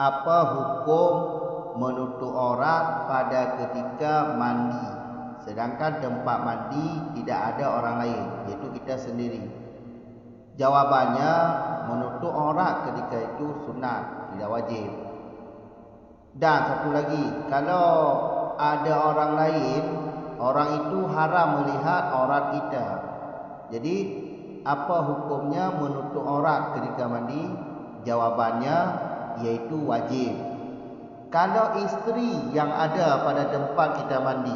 Apa hukum menutup aurat pada ketika mandi, sedangkan tempat mandi tidak ada orang lain, iaitu kita sendiri? Jawabannya, menutup aurat ketika itu sunat, tidak wajib. Dan satu lagi, kalau ada orang lain, orang itu haram melihat aurat kita. Jadi apa hukumnya menutup aurat ketika mandi? Jawabannya iaitu wajib. Kalau isteri yang ada pada tempat kita mandi,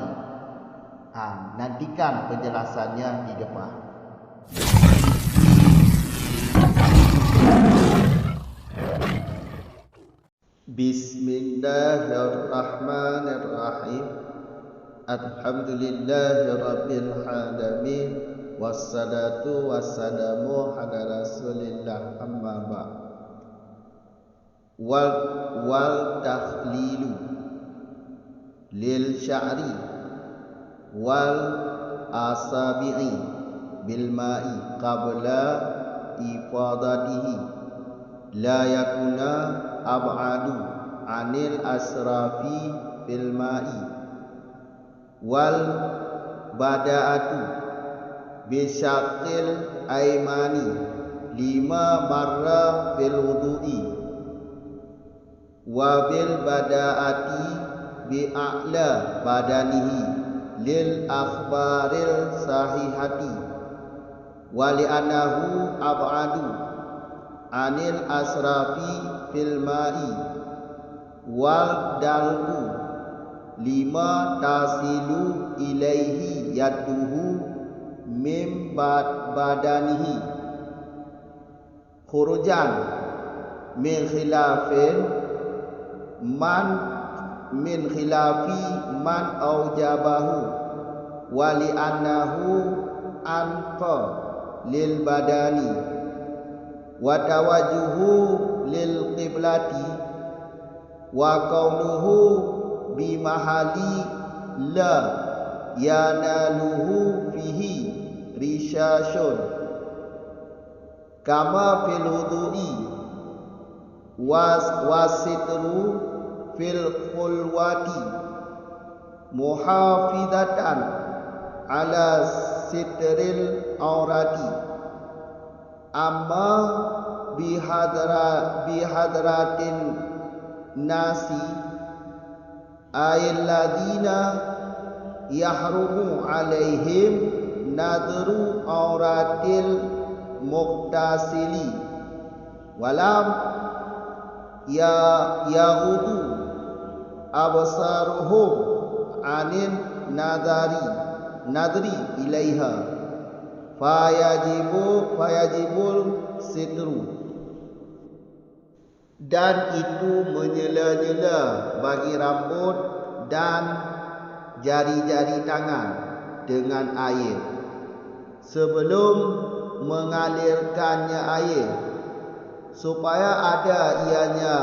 nantikan penjelasannya di depan. Bismillahirrahmanirrahim. Alhamdulillahirabbil alamin. Wassalatu wassalamu ala Rasulillah, amma ba'd. Wal takhlilu lil sya'ri wal asabi'i bil ma'i qabla ifadatihi la yakuna ab'adu anil asrafi bil ma'i wal bada'atu bisyaqil aimani lima marra fil wudu'i wa bil bada'ati bi a'la badanihi lil akhbaril sahihati wa li anahu ab'adu anil asrafi fil ma'i wal dalku lima tasilu ilaihi yaduhu mim badanihi khurujan min khilafin min khilafi man aujabahu wa li annahu anqa lil badani wa tawajjuhu lil qiblati wa qawluhu bi mahali la yanaluhu fihi rishashun kama fil wudu'i wasitru fil khulwati muhafidatan ala sitril aurati amma bihadratin nasi ayyalladina yahrumu alaihim nadru auratil muqtasili walam yahudu absaruhum anin nadri ilaiha fayajibul sitru. Dan itu menyela-nyela bagi rambut dan jari-jari tangan dengan air sebelum mengalirkannya air, supaya ada ianya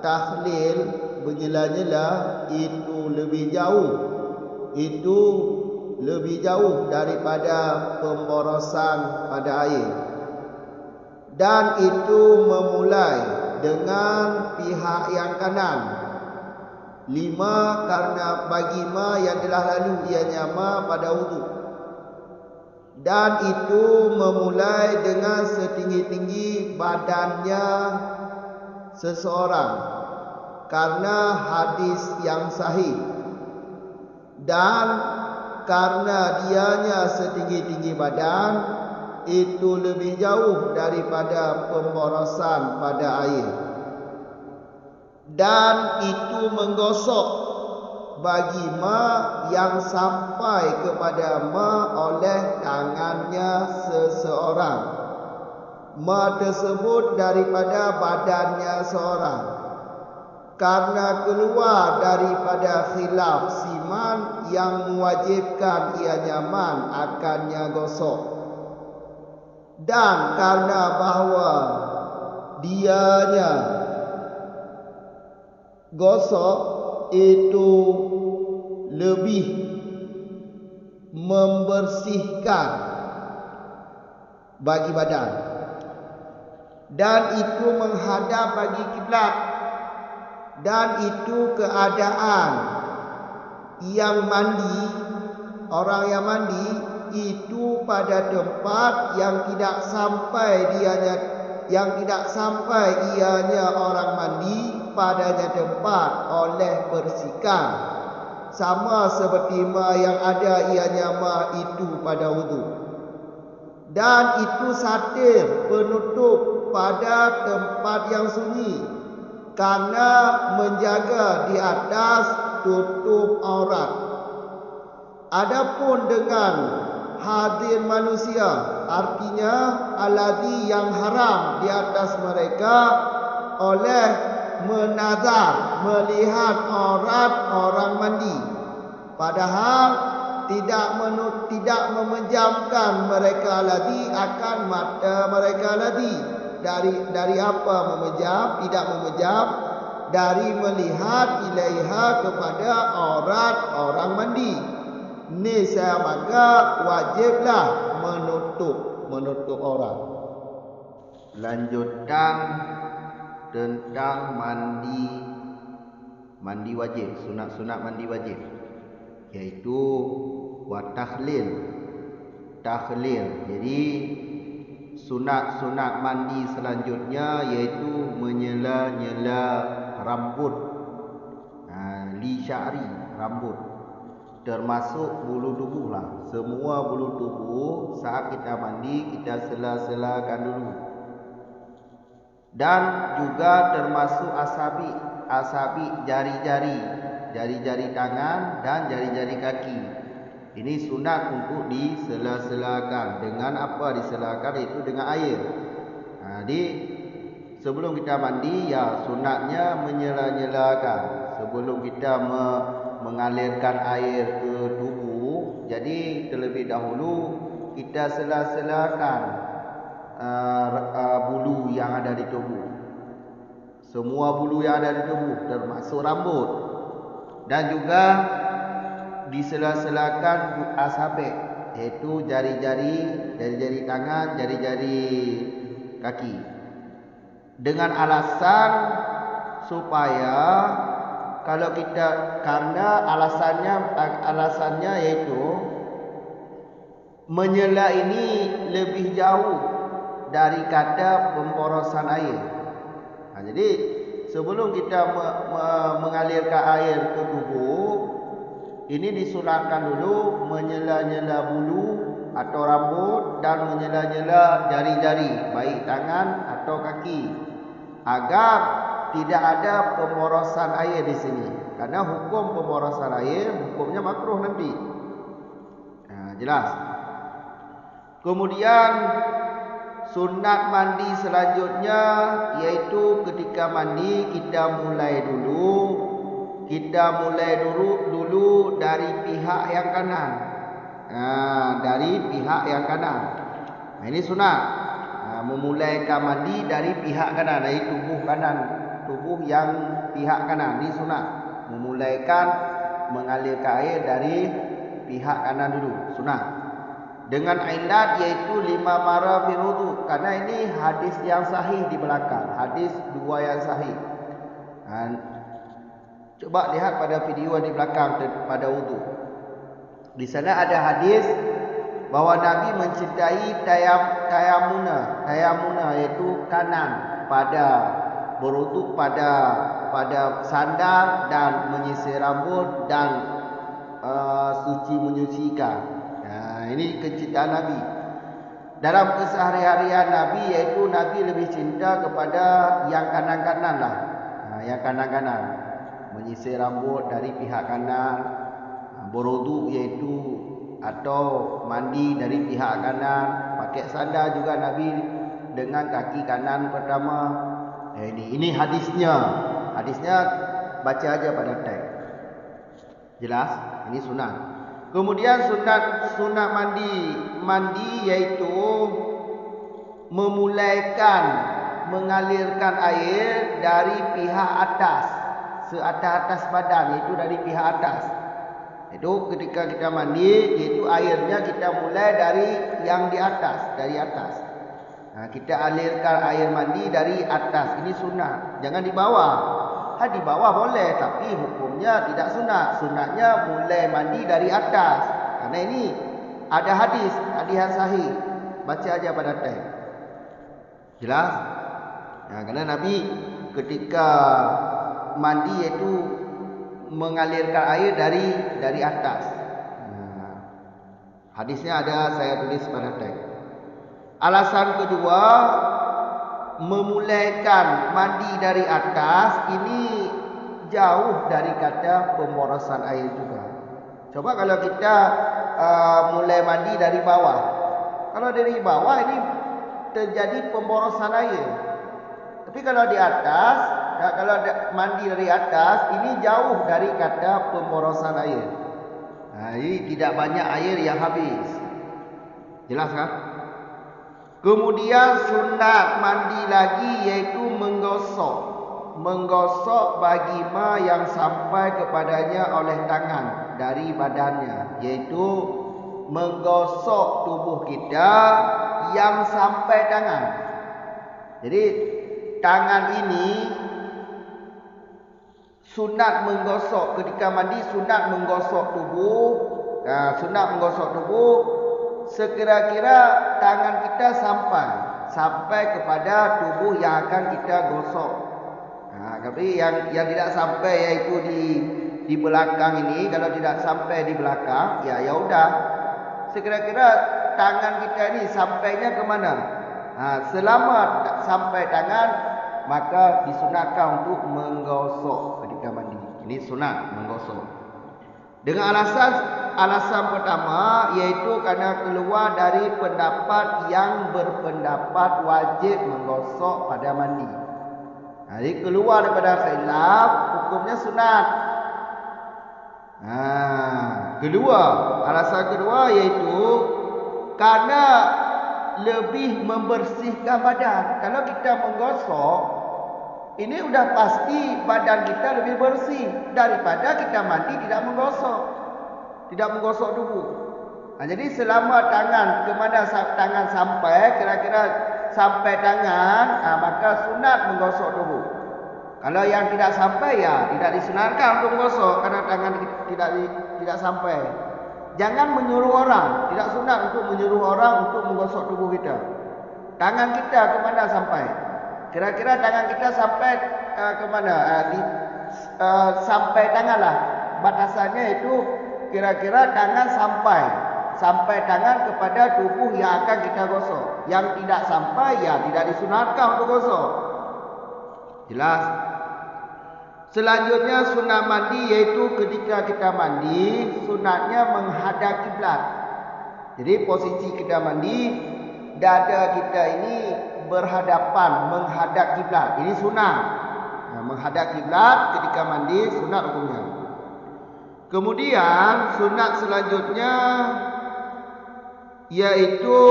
takhlil menyela-nyela itu lebih jauh daripada pemborosan pada air. Dan itu memulai dengan pihak yang kanan. 5 karena bagi ma yang telah lalu ianya ma pada wudu. Dan itu memulai dengan setinggi-tinggi badannya seseorang karena hadis yang sahih. Dan karena dianya setinggi-tinggi badan, itu lebih jauh daripada pemborosan pada air. Dan itu menggosok bagi ma yang sampai kepada ma oleh tangannya seseorang. Ma tersebut daripada badannya seorang, karena keluar daripada khilaf siman yang mewajibkan ianya man akannya gosok. Dan karena bahawa dianya gosok itu lebih membersihkan bagi badan, dan itu menghadap bagi kiblat, Dan itu keadaan yang mandi, orang yang mandi itu pada tempat yang tidak sampai ianya orang mandi padanya tempat oleh persikan, sama seperti ma yang ada ianya ma itu pada wudu. Dan itu satir penutup pada tempat yang sunyi, karena menjaga di atas tutup aurat. Adapun dengan hadir manusia, artinya alladhi yang haram di atas mereka oleh menazar, melihat aurat orang mandi, padahal tidak memejamkan mereka alladhi akan mata mereka alladhi. Dari apa memejam? Tidak memejam dari melihat ilaiha kepada aurat orang mandi. Nisya maka wajiblah menutup aurat. Lanjutan tentang mandi wajib, sunat-sunat mandi wajib, yaitu wa takhlil. Jadi sunat-sunat mandi selanjutnya yaitu menyela-nyela rambut, li sya'ri, rambut, termasuk bulu tubuh lah. Semua bulu tubuh saat kita mandi kita sela-selakan dulu. Dan juga termasuk asabi jari-jari tangan dan jari-jari kaki. Ini sunat untuk disela-selakan. Dengan apa diselakan? Itu dengan air. Jadi sebelum kita mandi ya sunatnya menyela-nyelakan. Sebelum kita mengalirkan air ke tubuh, jadi terlebih dahulu kita sela-selakan bulu yang ada di tubuh. Semua bulu yang ada di tubuh termasuk rambut. Dan juga disela-selakan asabi, yaitu jari-jari tangan, jari-jari kaki, dengan alasan supaya karena alasannya yaitu menyela ini lebih jauh dari kata pemborosan air. Jadi sebelum kita mengalirkan air ke tubuh, ini disunatkan dulu menyela-nyela bulu atau rambut dan menyela-nyela jari-jari, baik tangan atau kaki, agar tidak ada pemborosan air di sini. Karena hukum pemborosan air hukumnya makruh nanti. Jelas. Kemudian sunat mandi selanjutnya yaitu ketika mandi kita mulai dulu dari pihak yang kanan. Dari pihak yang kanan. Ini sunat. Memulaikan mandi dari pihak kanan, dari tubuh yang pihak kanan. Ini sunat. Memulaikan mengalirkan air dari pihak kanan dulu, sunat. Dengan ilat yaitu 5 marah fi wudu, karena ini hadis yang sahih di belakang, hadis 2 yang sahih. Coba lihat pada video di belakang pada wudu. Di sana ada hadis bahwa Nabi mencintai tayamuna yaitu kanan pada berwudu, pada sandal dan menyisir rambut dan suci menyucikan. Ini kecintaan Nabi. Dalam keseharian Nabi yaitu Nabi lebih cinta kepada yang kanan-kanan lah. Yang kanan-kanan, menyisir rambut dari pihak kanan, berwudu yaitu atau mandi dari pihak kanan, pakai sandal juga Nabi dengan kaki kanan pertama. Ini hadisnya baca aja pada teks. Jelas? Ini sunat. Kemudian sunat mandi yaitu memulaikan mengalirkan air dari pihak atas, seatas badan, yaitu dari pihak atas. Itu ketika kita mandi, yaitu airnya kita mulai dari yang di atas, dari atas. Kita alirkan air mandi dari atas. Ini sunat. Jangan di bawah. di bawah boleh, tapi hukumnya tidak sunat. Sunatnya mulai mandi dari atas. Karena ini ada hadis yang sahih. Baca aja pada teks. Jelas? Ya, karena Nabi ketika mandi itu mengalirkan air dari atas. Nah, hadisnya ada, saya tulis pada teks. Alasan kedua, memulaikan mandi dari atas ini jauh dari kata pemborosan air juga. Coba kalau kita mulai mandi dari bawah. Kalau dari bawah ini terjadi pemborosan air. Tapi kalau di atas, kalau mandi dari atas ini jauh dari kata pemborosan air. Nah, ini tidak banyak air yang habis. Jelas kan? Kemudian sunat mandi lagi yaitu menggosok. Menggosok bagi ma yang sampai kepadanya oleh tangan dari badannya, yaitu menggosok tubuh kita yang sampai tangan. Jadi tangan ini sunat menggosok ketika mandi, sunat menggosok tubuh. Sunat menggosok tubuh sekira-kira tangan kita sampai kepada tubuh yang akan kita gosok. Tapi yang tidak sampai yaitu di belakang ini, kalau tidak sampai di belakang, ya udah. Sekira-kira tangan kita ini sampainya ke mana? Selama sampai tangan, maka disunatkan untuk menggosok ketika mandi. Ini sunat menggosok. Dengan alasan pertama yaitu karena keluar dari pendapat yang berpendapat wajib menggosok pada mandi. Jadi keluar daripada khilaf, hukumnya sunat. Alasan kedua yaitu karena lebih membersihkan badan. Kalau kita menggosok, ini sudah pasti badan kita lebih bersih daripada kita mandi tidak menggosok tubuh. Jadi selama tangan kemana tangan sampai, kira-kira sampai tangan, maka sunat menggosok tubuh. Kalau yang tidak sampai, ya tidak disunatkan untuk menggosok karena tangan tidak sampai. Jangan menyuruh orang, tidak sunat untuk menyuruh orang untuk menggosok tubuh kita. Tangan kita kemana sampai? Kira-kira tangan kita sampai kemana? Sampai tangan lah. Batasannya itu kira-kira tangan sampai tangan kepada tubuh yang akan kita gosok. Yang tidak sampai, ya tidak disunatkan untuk gosok. Jelas? Selanjutnya sunat mandi yaitu ketika kita mandi, sunatnya menghadap kiblat. Jadi posisi kita mandi, dada kita ini berhadapan menghadap kiblat. Ini sunat. Menghadap kiblat ketika mandi sunat hukumnya. Kemudian sunat selanjutnya yaitu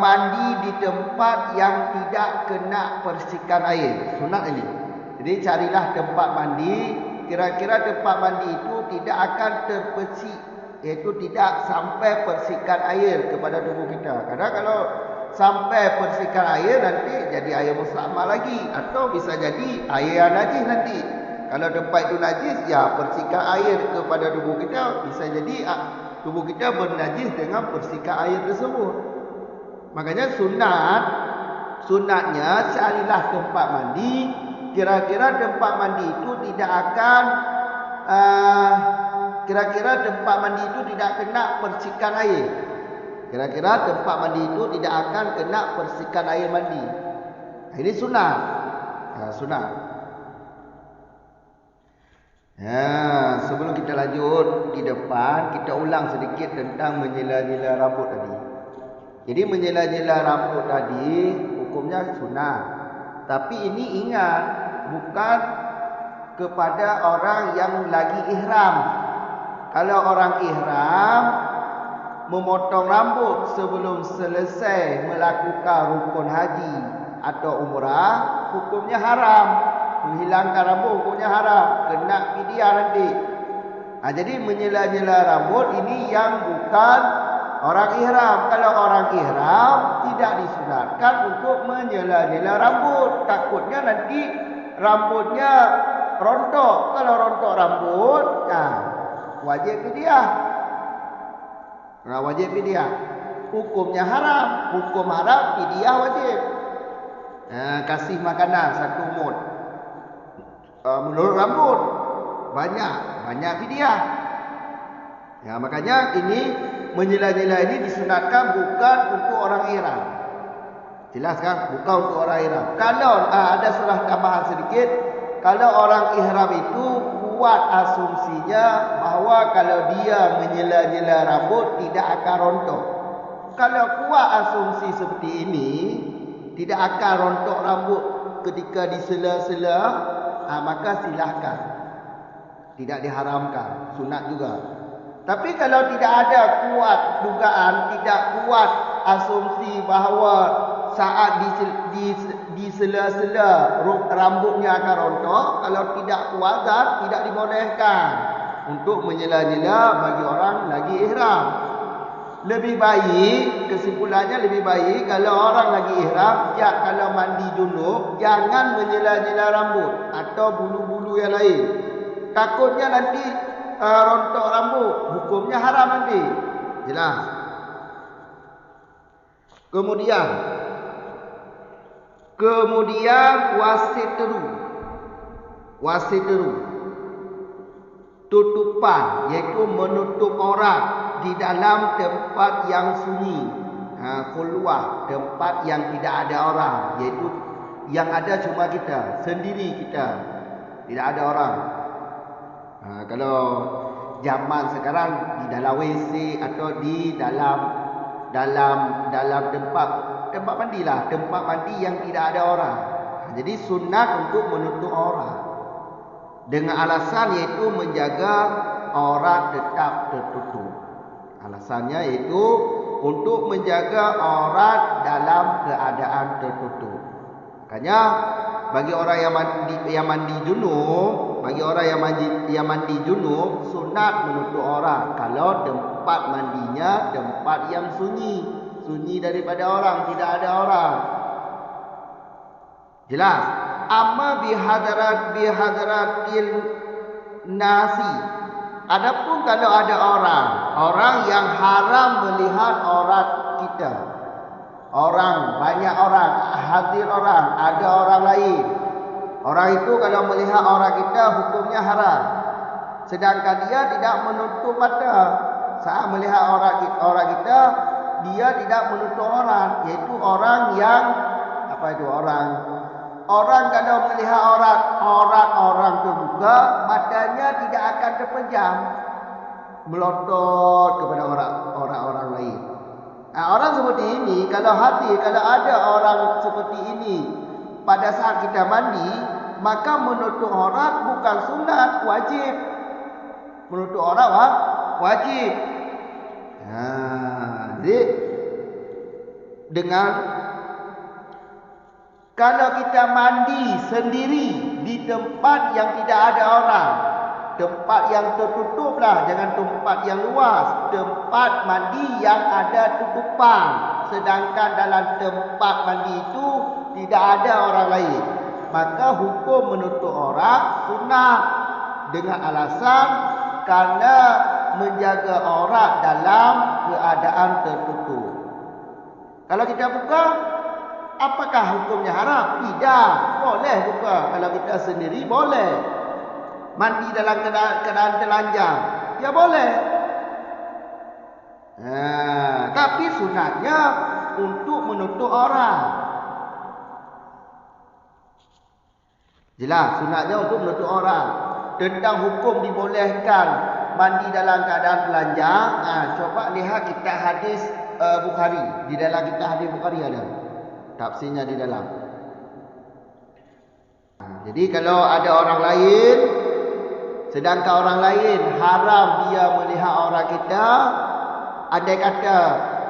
mandi di tempat yang tidak kena percikan air. Sunat ini. Jadi carilah tempat mandi, kira-kira tempat mandi itu tidak akan terpercik, yaitu tidak sampai percikan air kepada tubuh kita. Karena kalau sampai percikan air nanti jadi air mustamah lagi, atau bisa jadi air yang najis nanti. Kalau tempat itu najis, ya percikan air kepada tubuh kita bisa jadi tubuh kita bernajis dengan percikan air tersebut. Makanya sunatnya carilah tempat mandi, kira-kira tempat mandi itu tidak akan kena percikan air. Kira-kira tempat mandi itu tidak akan kena percikan air mandi. Ini sunat. Sunat. Sebelum kita lanjut di depan, kita ulang sedikit tentang menyela-nyela rambut tadi. Jadi menyela-nyela rambut tadi hukumnya sunat. Tapi ini ingat, bukan kepada orang yang lagi ihram. Kalau orang ihram memotong rambut sebelum selesai melakukan rukun haji atau umrah, hukumnya haram. Menghilangkan rambut hukumnya haram, kena fidyah nanti. Jadi menyela-nyela rambut ini yang bukan Orang ihram. Kalau orang ihram tidak disunatkan untuk menyela-nyela rambut. Takutnya nanti rambutnya rontok. Kalau rontok rambut, wajib fidyah. Wajib fidyah. Hukumnya haram. Hukum haram, fidyah wajib. Kasih makanan satu mud. Menurut rambut banyak fidyah. Ya, makanya ini menyela-nyela ini disunatkan bukan untuk orang ihram. Jelas kan? Bukan untuk orang ihram. Kalau ada surah tambahan sedikit, kalau orang ihram itu kuat asumsinya bahawa kalau dia menyela-nyela rambut tidak akan rontok. Kalau kuat asumsi seperti ini, tidak akan rontok rambut ketika disela-sela, maka silahkan. Tidak diharamkan, sunat juga. Tapi kalau tidak ada kuat dugaan, tidak kuat asumsi bahawa saat disela-sela rambutnya akan rontok, kalau tidak kuat, tidak dibolehkan untuk menyela-nyela bagi orang lagi ihram. Lebih baik, kesimpulannya lebih baik kalau orang lagi ihram, kalau mandi junub, jangan menyela-nyela rambut atau bulu-bulu yang lain. Takutnya nanti rontok rambut, hukumnya haram nanti. Jelas. Kemudian wasitru. Tutupan, iaitu menutup orang di dalam tempat yang sunyi. Khulwah, tempat yang tidak ada orang, iaitu yang ada cuma kita, sendiri kita. Tidak ada orang. Kalau zaman sekarang di dalam WC atau di dalam tempat mandilah, tempat mandi yang tidak ada orang. Jadi sunat untuk menutup orang dengan alasan yaitu menjaga aurat tetap tertutup. Alasannya yaitu untuk menjaga aurat dalam keadaan tertutup. Makanya bagi orang yang mandi junub, bagi orang yang mandi junub, sunat menutup aurat kalau tempat mandinya tempat yang sunyi daripada orang, tidak ada orang. Jelas. Amma bihadaratil nasi. Adapun kalau ada orang yang haram melihat aurat kita. Banyak orang, hadir orang, ada orang lain. Orang itu kalau melihat aurat kita hukumnya haram. Sedangkan dia tidak menutup mata. Saat melihat aurat kita, dia tidak menutup aurat, yaitu orang yang Orang kalau melihat aurat orang terbuka, matanya tidak akan terpejam melotot kepada orang lain. Orang seperti ini kalau ada orang seperti ini pada saat kita mandi, maka menutup aurat bukan sunat, wajib. Menutup aurat wajib. Jadi kalau kita mandi sendiri di tempat yang tidak ada orang, tempat yang tertutuplah, jangan tempat yang luas, tempat mandi yang ada tutupan. Sedangkan dalam tempat mandi itu tidak ada orang lain, maka hukum menutup aurat sunat dengan alasan karena menjaga aurat dalam keadaan tertutup. Kalau kita buka, apakah hukumnya haram? Tidak, boleh buka. Kalau kita sendiri boleh. Mandi dalam keadaan telanjang, ya boleh. Tapi sunatnya untuk menutup aurat. Jelas, sunatnya untuk menutup aurat. Tentang hukum dibolehkan mandi dalam keadaan telanjang, coba lihat kitab hadis Bukhari. Di dalam kitab hadis Bukhari ada tafsirnya di dalam. Jadi kalau ada orang lain, sedangkan orang lain haram dia melihat aurat kita, andai kata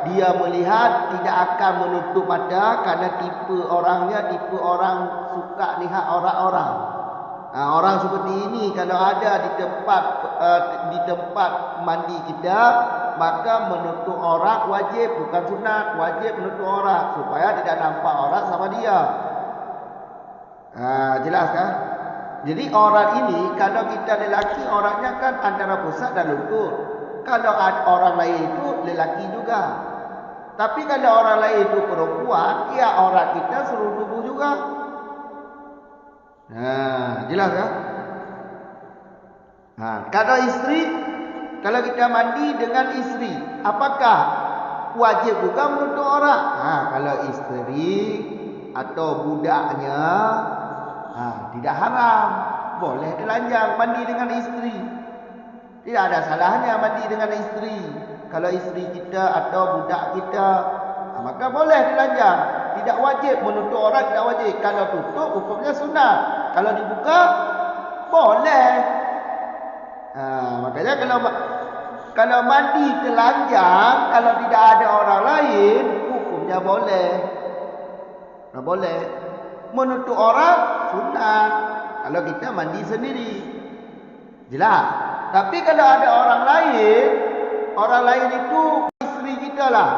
dia melihat tidak akan menutup mata karena tipe orangnya tipe orang suka lihat aurat orang. Orang seperti ini kalau ada di tempat mandi kita, maka menutup aurat wajib, bukan sunat. Wajib menutup aurat supaya tidak nampak aurat sama dia. Jelas kan? Jadi aurat ini kalau kita lelaki auratnya kan antara pusat dan lutut. Kalau orang lain itu lelaki juga. Tapi kalau orang lain itu perempuan, ya aurat kita seluruh tubuh juga. Jelas kan? Kalau isteri, kalau kita mandi dengan isteri, apakah wajib juga menutup aurat? Kalau isteri atau budaknya, tidak haram, boleh telanjang mandi dengan isteri. Tidak ada salahnya mandi dengan isteri. Kalau isteri kita atau budak kita, maka boleh telanjang. Tidak wajib menutup aurat, tidak wajib. Kalau tutup hukumnya sunat. Kalau dibuka boleh. Makanya kalau mandi telanjang, kalau tidak ada orang lain, hukumnya boleh. Boleh. Menutup aurat sunat kalau kita mandi sendiri. Jelas. Tapi kalau ada orang lain itu isteri kita lah.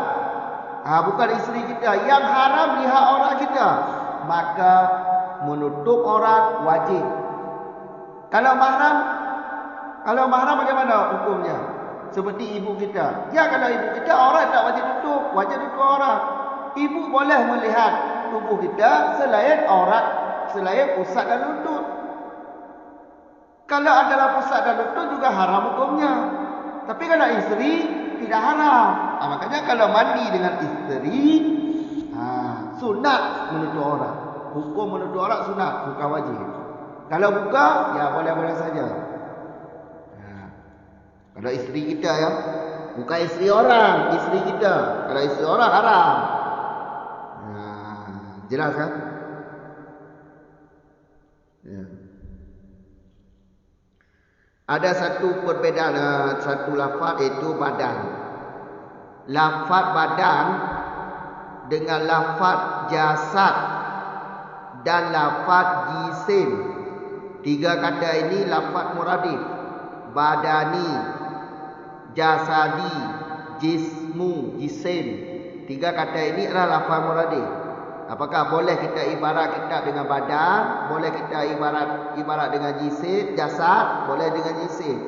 Bukan isteri kita, yang haram lihat aurat kita, maka menutup aurat wajib. Kalau mahram bagaimana hukumnya? Seperti ibu kita. Ya, kalau ibu kita aurat tak wajib tutup, wajib tutup aurat. Ibu boleh melihat tubuh kita selain aurat, selain pusat dan lutut. Kalau adalah pusat dan lutut juga haram hukumnya. Tapi kalau isteri tidak haram. Makanya kalau mandi dengan isteri, sunat menutup aurat. Hukum menutup aurat sunat, bukan wajib. Kalau buka, ya boleh-boleh saja. Kalau isteri kita ya, bukan isteri orang, isteri kita. Kalau isteri orang haram. Jelas kan? Ya. Ada satu perbezaan, satu lafaz iaitu badan. Lafaz badan dengan lafaz jasad dan lafaz jisim. Tiga kata ini lafaz muradif. Badani, jasadi, jismu, jisim. Tiga kata ini adalah lafaz muradif. Apakah boleh kita ibarat kita dengan badan, boleh kita ibarat dengan jisim, jasad, boleh dengan jisim.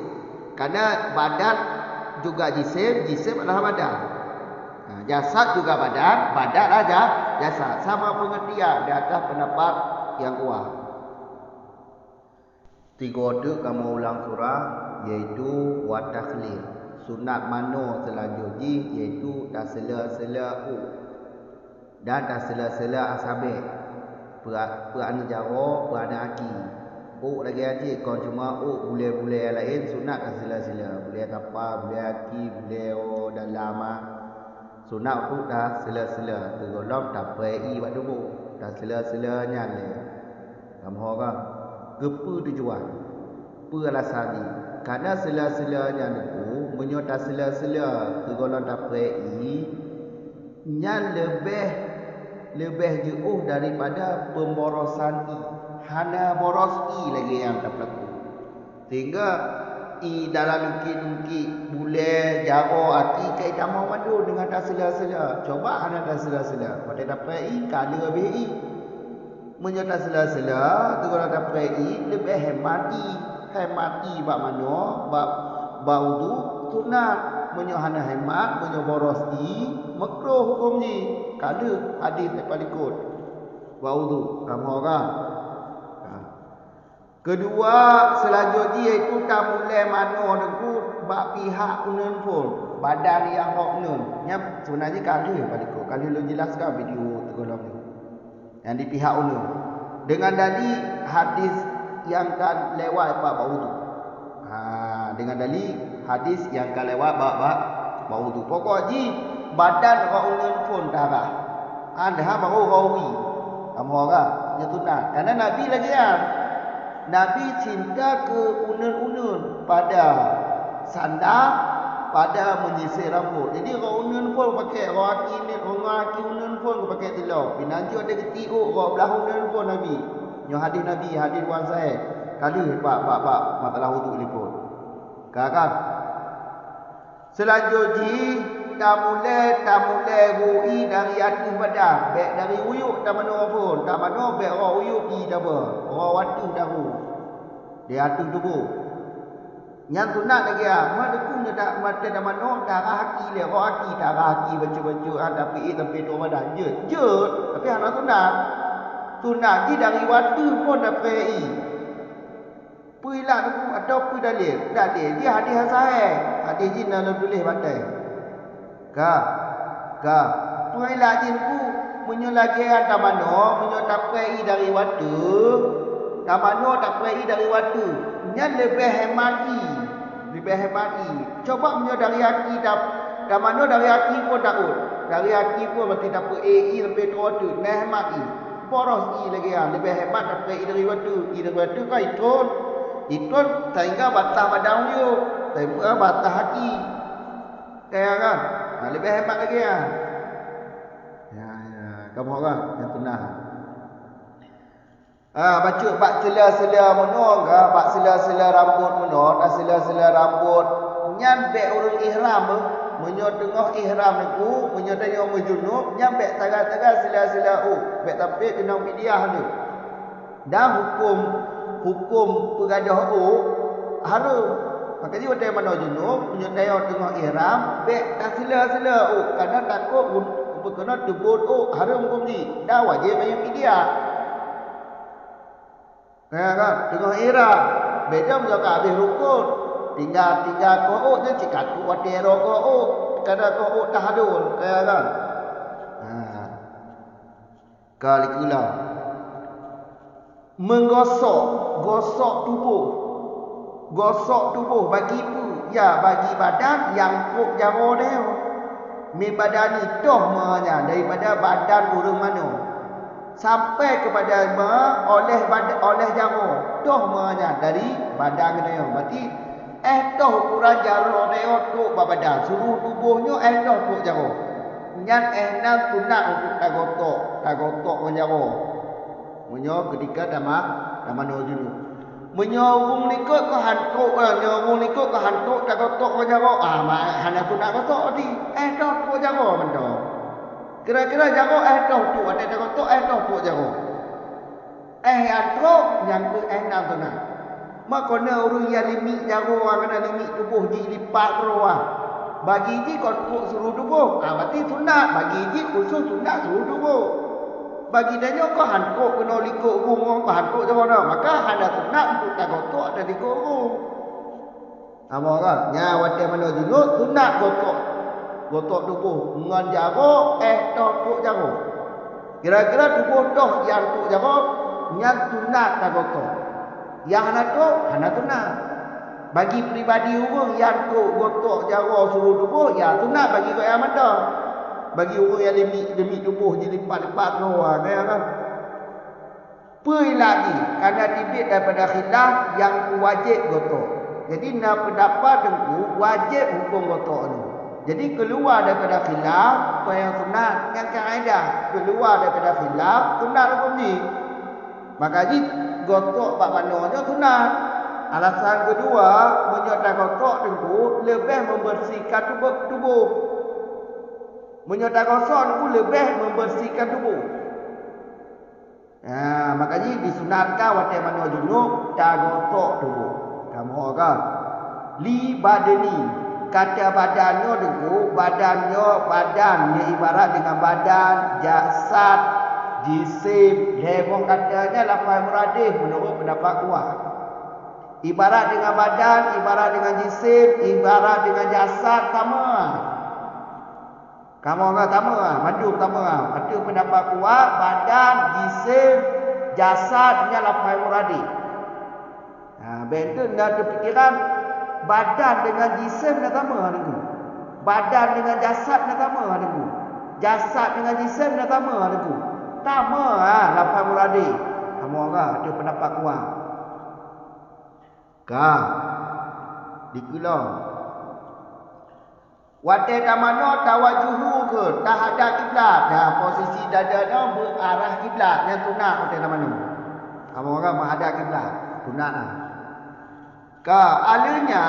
Karena badan juga jisim, jisim adalah badan. Jasad juga badan, badan aja jasad. Sama pengertian di atas pendapat yang kuat. Tiga tu kamu ulang surah, iaitu watakhlil. Sunat mano selanjutnya iaitu tasela-sela dan tak sela-sela asabe perana jaro perana aki lagi aja kau cuma boleh-boleh lain sunat tak sela-sela boleh tapa boleh aki boleh dalam sunat tu dah sela-sela tergolong tak pai waktu bu tak sela-selanya le kamu kan kepu tujuan per alasan ni kerana sela-selanya tu menyota sela-sela tergolong tak pai nya lebih jauh daripada pemborosan hana boros lagi yang tak berlaku. Sehingga dalam lukit-lukit boleh jaro hati kai tamau madu dengan tak sela-sela. Coba hana tak sela-sela. Pada dapat kala lebih menyata sela-sela tu kalau dapat lebih hemat bab mano bab wudu sunat. Menyohana hemat, menyoboros makruh hukum ni. Kada hadis daripada ikut. Wudu kamu orang. Kedua selanjutnya iaitu tak boleh mano dengku bab pihak unen pun. Badan yang hok nun. Nya sebenarnya kada pada ikut. Kalau lu jelaskan video tergolong ni. Yang di pihak unen. Dengan tadi hadis yang kan lewat bab wudu. Dengan dalil hadis yang kan lewat bab wudu. Pokok ji badan raunan pun darah. Anda baru rawi. Kamu orang dia tunat. Karena Nabi lagi Nabi cinta ke unun-unun pada sandal, pada menyisir rambut. Jadi raunan pun pakai raki unun pun pakai telur. Pinaju ada ketiuk belah unun pun Nabi. Nyo hadis Nabi, hadis wan saya. Kali bab masalah wudu ni pun. Kan? Selanjutnya tak mulai rui dari atas badan, baik dari uyuk tak mana pun, tak mana baik orang uyuk pergi dah apa, orang waktu dah ru. Dia atas tubuh. Yang sunat lagi mak deku tak mata dah mana darah haki dia, orang haki darah haki baca-baca tapi tu badan je. Tapi hang sunat. Sunat ji dari waktu pun dah pergi. Puilah tu atau pui dalil dia hadis sahih. Hadis ji nak tulis batai. Ka puilah jin ku menyolagi anda mano menyotapai dari waktu tamano tak pergi dari waktu nya lebih hemati coba menyo dari hati tamano dari hati pun takut dari hati pun mesti dapat lebih waktu nah hemati boros lagi lebih hemat tak pergi dari waktu kau itun sehingga batas badan you sehingga batas hati kayak kan lebih hemat lagi ya kamu orang yang tenang. Baca bak sela-sela menong ke, bak sela-sela rambut menong, sela-sela rambut nyan bek urang ihram menyo tengah ihram niku, menyo tanya junub, nyan bek tengah-tengah sela-sela bek tapi kena bidiah tu. Dan hukum pegadah harum. Makanya wata mana junub, menyo tanya tengah ihram, bek tak sela-sela kerana takut berkena tebut haram hukum ni dah wajib bayar fidyah kan tengah ihram beda menjaga habis rukun tinggal kau je cikat tu watero kau kada kau dah hadul kan kali kula menggosok tubuh bagi pu ya bagi badan yang kok jaro dia mi badani toh mahnya daripada badan urang mano sampai kepada oleh jaro toh mahnya dari badan dia berarti toh ukuran jaro dia tu badan seluruh tubuhnya toh tu jaro nyan nang tunat untuk tagotok jaro menyo ketika damano julu menyawung likut ke hantuk nyawung likut ke hantuk tak kotok ke jaro hana tu nak kotok di dah tu jaro benda kira-kira jaro dah tu ada tak kotok dah tu jaro hantuk yang ke nak tu nak mak kena urang yang limit jaro kena limit tubuh ji lipat roh bagi ji kotok seluruh tubuh berarti sunat bagi ji khusus sunat seluruh tubuh bagi dia kau hantuk kena likut rumah kau hantuk macam mana maka ada sunat untuk tak kotok ada likut rumah apa kan nya wate mana junub sunat kotok tubuh ngan jaro tok jaro kira-kira tubuh tok yang tok jaro yang sunat tak kotok yang hana sunat bagi pribadi orang yang tok kotok jaro seluruh tubuh ya sunat bagi kau yang mana bagi orang yang limit tubuh jadi lipat-lipat roh kan pui lagi kerana dibit daripada khilaf yang wajib gotok jadi nak pendapat dengku wajib hukum gotok ni jadi keluar daripada khilaf kau yang sunat yang kaedah keluar daripada khilaf sunat hukum ni makanya gotok bak mananya sunat alasan kedua menyodar gotok dengku lebih membersihkan tubuh menyodar gosok itu lebih membersihkan tubuh. Makanya disunatkan waktu mana junub tak gosok tubuh. Kamu kan? Li badani kata badannya dulu badannya ibarat dengan badan jasad jisim hemong katanya lafaz muradif menurut pendapat kuat. Ibarat dengan badan, ibarat dengan jisim, ibarat dengan jasad sama. Kamu orang sama maju sama ada pendapat kuat badan jisim jasadnya lafaz muradi benda nak terfikiran badan dengan jisim nak sama niku badan dengan jasad nak sama niku jasad dengan jisim nak sama niku sama lafaz muradi kamu orang ada pendapat kuat dikulang wate tamano tawajuhu ke tahadap kiblat posisi dadanya berarah kiblat yang sunat wate tamano kamu orang menghadap kiblat sunat alanya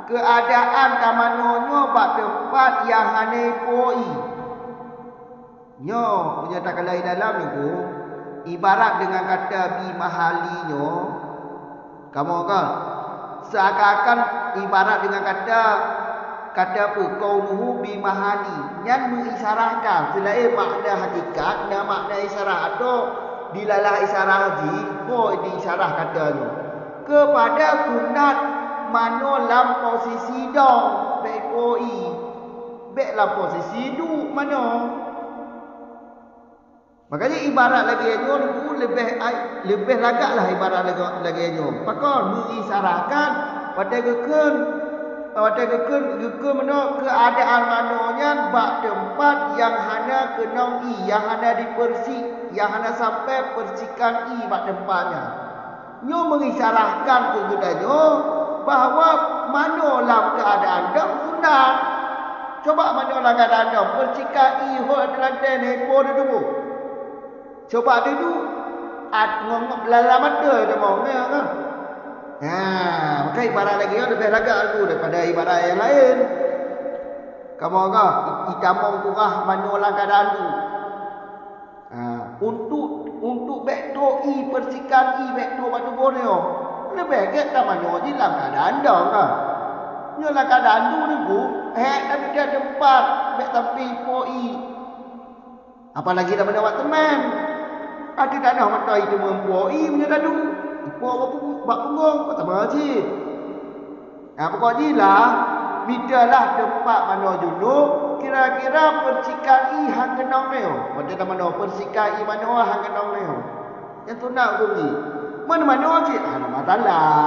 keadaan kamanonyo bak tempat yang hanai poi. Nyo menyatakan lain dalam niku ibarat dengan kata bi mahalinyo. Kamu kan seakan-akan ibarat dengan kata apa kaunuhu bi mahali yang mengisyaratkan selain makna hakikat dan makna isyarah atau dilalah isyarah haji diisyarah katanya kepada sunat mano dalam posisi dong bekoi bek dalam posisi du mano. Makanya ibarat lagi nyo lebih lagaklah ibarat lagi nyo pakon mengisyaratkan pada geken mana keadaan manonya bak tempat yang hana kenong yang hana dipersik yang hana sampai persikan bak tempatnya. Nyo mengisyaratkan kegudanyo bahawa mano dalam keadaan dak sunat. Coba mano dalam keadaan dak persikan ho adalah telepon dulu. Coba dulu ngomong dalam mata dah mau kan. Maka ibarat lagi lebih lagak aku daripada ibarat yang lain. Kamu agak itamong kurah manolang keadaan tu. Untuk bekto persikan bekto batu boneo. Lebih ke tamanyo di dalam keadaan dah kan. Nyolah keadaan tu ni bu, tapi dia tempat bek tapi poi. Apalagi dah menawat teman. Ada tak nak mata itu mempoi punya dadu. Ipo bak punggung kata mengaji. Pokoknya lah bidalah tempat mana dulu kira-kira persikai hang kenong neo. Pada mana persikai mana hang kenong neo. Yang tu nak bunyi. Mana-mana je ada masalah.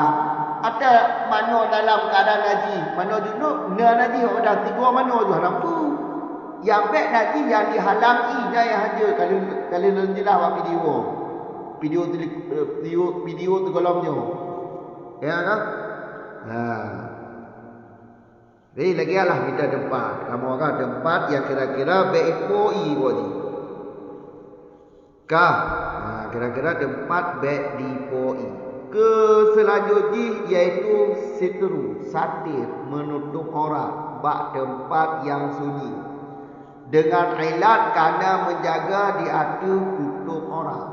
Ada mana dalam keadaan haji, mana dulu haji dah tiga mana tu haram tu. Yang baik haji yang dihalangi dah yang haji kalau lenjilah buat video tu kolomnya. Ya kan? Jadi lagi lah kita tempat. Kamu kan tempat yang kira-kira beipoi bodi. Kira-kira tempat be dipoi. Ke selanjutnya iaitu sitru, satir, menutup aurat, bak tempat yang sunyi. Dengan ilat kerana menjaga di atas tutup aurat.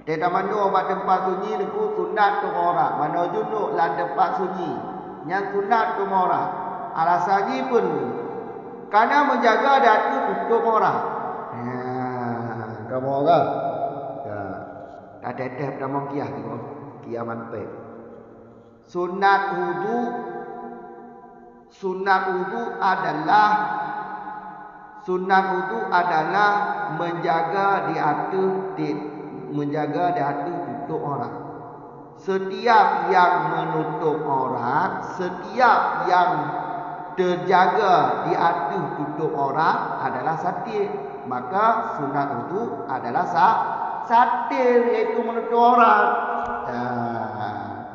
Ada mana bak tempat sunyi niku sunat tu aurat. Mana junuk lan tempat sunyi. Yang sunat tu aurat. Alasannya pun kerana menjaga di atas tutup aurat. Kamu orang. Tak ada nama kiah tu. Kiah mantai. Sunat wudu adalah menjaga di atas tutup aurat. Setiap yang menutup aurat, setiap yang terjaga di atas tutup aurat adalah satir. Maka sunat wudu adalah satir, iaitu menutup aurat.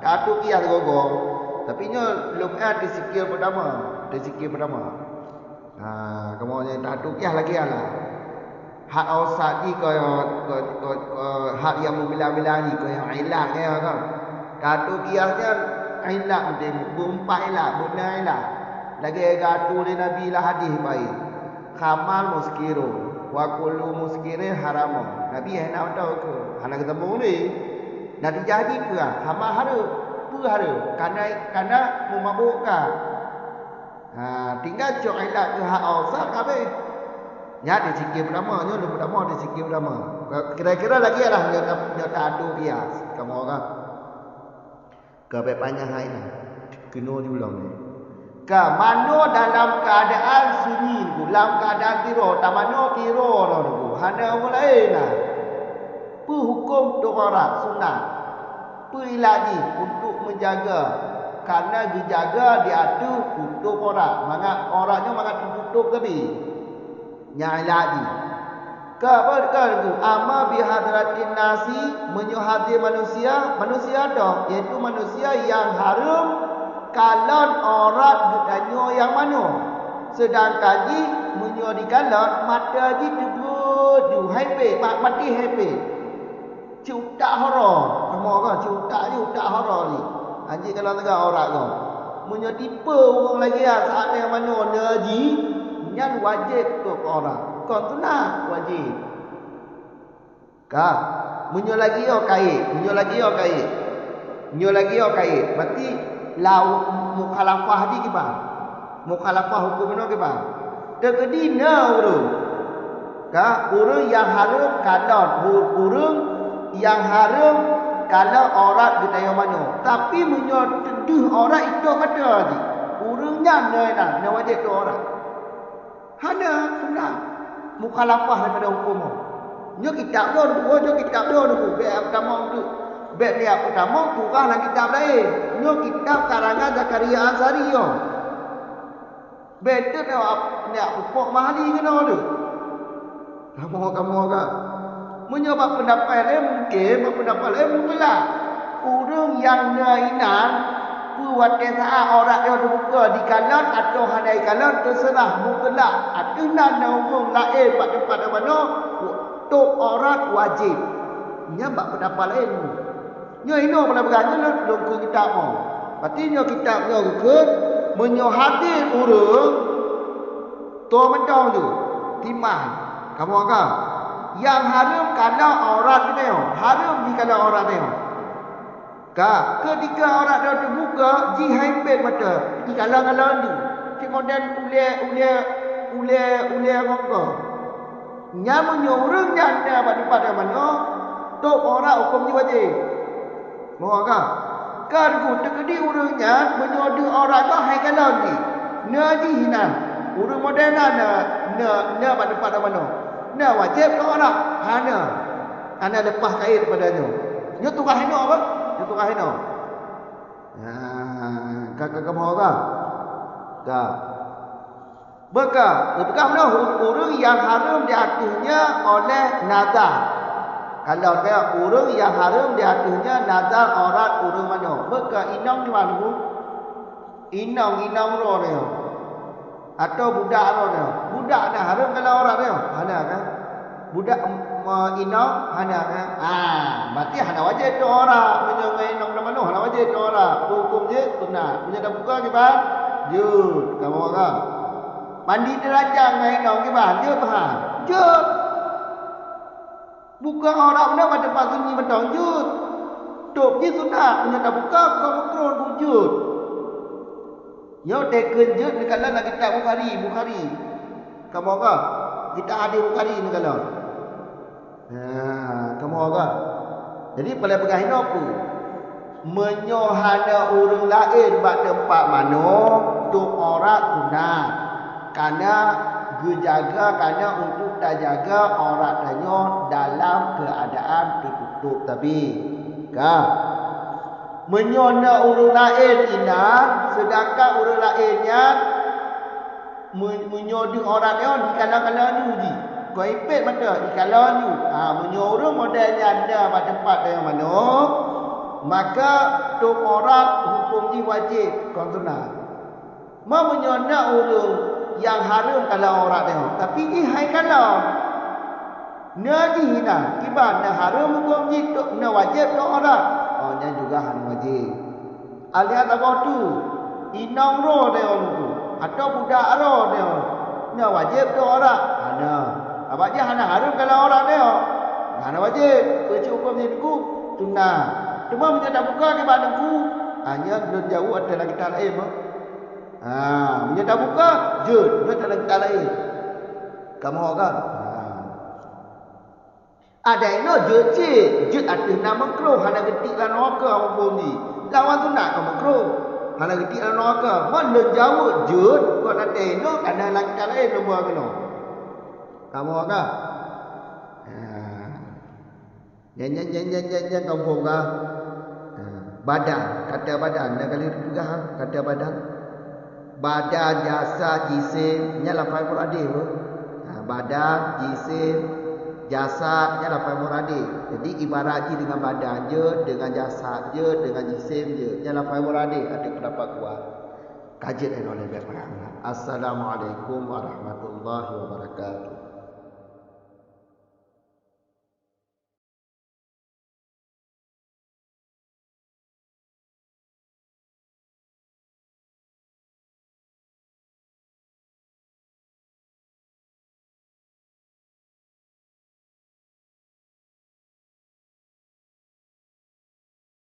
Katu kias gogong. Tapi nya belum ada sikir pertama. Kamu yang tak kias lagi lah. Hak ausat ni hak yang membilang-bilang ni yang ilah dia kan. Katu kiasnya ilah mesti bumpai lah, benar ilah. Lagi katu di Nabi lah hadis baik. Khamal muskiro wa kullu muskirin haram. Nabi nak tahu ke? Hana ketemu ni. Nak jadi ke? Hama haru. Karena memabukkan. Tinggal cok ilat ke hak ausat kabeh. Nya di sikit pertama, di sikit pertama. Kira-kira lagi lah nya tak adu bias. Kamu orang. Kabeh panjang hai lah. Kena julang ni. Mano dalam keadaan sunyi tu, dalam keadaan kira, tak mano kira lah tu. Hana orang lain lah. Hukum tu aurat sunat. Ilaji untuk menjaga, karena dijaga di atas tutup aurat. Maka auratnya maka tertutup tapi ilaji. Kabar tu ama bihadratin nasi, menyuhati manusia dah, iaitu manusia yang haram kalan aurat gedanyo yang mana. Sedangkan ji menyo di kalan mata ji tebu hape mati hape. Cutak haram. Kamu kan cutak hara ni. Anjing kalau tengah aurat tu. Munyo tipe orang lagi saat yang mana haji, nyan wajib tu orang. Kon sunat wajib. Ka, munyo lagi kait, munyo lagi kait. Berarti lau mukhalafah di ke bang? Mukhalafah hukum mana ke bang? Terkedina urang. Ka, urang yang haram kadon, urang yang haram kalau orang kita yang mana. Tapi munyo teduh orang itu kata je. Urangnya nak wajib tu orang. Hana sunat. Mukhalafah daripada hukum. Nyo kitab dia dulu. Bab pertama tu. Bab dia pertama turah dalam kitab lain. Nyo kitab karangan Zakaria Ansari yo. Betul nak pupuk mahali kena tu. Kamu kan. Menyoba pendapat mungkin lah. Urang yang nainan buat kesah orang yang dibuka di kanan atau handai kanan terserah mungkinlah. Ada nana urang lain pada tempat mana tok orang wajib. Nya bab pendapat lain. Nya ino pada beranya dalam kitab mo. Berarti nya kitab nya rukun menyo hadir urang to mendong tu timan. Kamu agak yang haram kalau orang tengok, haram jika orang tengok. Ketika orang dah terbuka, jihad mata di kalang-kalang tu. Kemudian ule monggo. Nyamunyo urang nyanda pada mana tok orang hukum ni wajib. Mau ka? Kan ku tekedi urangnya menyodu orang tu hai kalang ni. Naji hinan. Urang modern na pada mana? Na wajib ke orang? Hana lepas kain daripadanya. Nyo tukah hino apa? Nyo tukah hino. Kakak kamu orang. Dah. Bekah mana urang yang haram diaturnya oleh nazar. Kalau kaya urang yang haram diaturnya nazar orang urang mana? Bekah inang di mana? Inang ro dia. Atau budak ro dia. Budak dah haram kalau orang dia. Hana kan? Budak inang hana kan? Berarti hana wajib tu orang. Menyongai inang dah mana? Hana wajib tu orang. Hukum je sunat. Punya dah buka ke bang? Jud. Kamu orang. Mandi derajang dengan inang ke bang? Jud bang. Jud. Buka orang mana pada tempat sunyi betul. Jud. Tok je sunat. Punya dah buka kau makro jud. Yo teken je dekat dalam kitab Bukhari. Kamu apa? Kita ada Bukhari ni kalau. Kamu apa? Jadi pada pegang apa? Menyohana orang lain bak tempat mana tu orang sunat. Karena gejaga karena untuk tak jaga orang tanya dalam keadaan tertutup tapi. Menyona orang lain inat sedangkan orang lainnya menyodi orang dia di kalang-kalang ni uji. Kau ipet mata di kalang ni. Menyuruh modelnya anda pada tempat yang mana maka tu orang hukum ni wajib konsunat. Menyona orang yang haram kalau orang dia. Tapi ni hai kalau naji hina kiban na haram hukum ni tu na wajib tu orang. Nya juga han wajib. Aliat apa tu? Inang ro dia tu. Atau budak ro dia. Nya wajib tu orang. Hana. Apa dia hana haram kalau orang dia. Hana wajib. Perci hukum ni ku tunah. Cuma punya dah buka ke badan ku. Hanya belum jauh ada lagi tak lain. Punya dah buka je. Belum ada lagi tak lain. Kamu kan? Ada ino je ada nama makruh hana getik lan neraka apa ni. Lawan sunat ke makruh. Hana getik lan neraka. Mana jauh je kau nak tengok ada lagi tak lain nombor kena. Kamu kan? Jangan kampung ka. Badan, kata badan dah kali juga kata badan. Badan jasa jisim nya lafaz Quran. Badan jisim jasad nya lafaz muradi. Jadi ibarat je dengan badan je, dengan jasad je, dengan jisim je. Nya lafaz muradi ada pendapat kuat. Kajian oleh Assalamualaikum warahmatullahi wabarakatuh.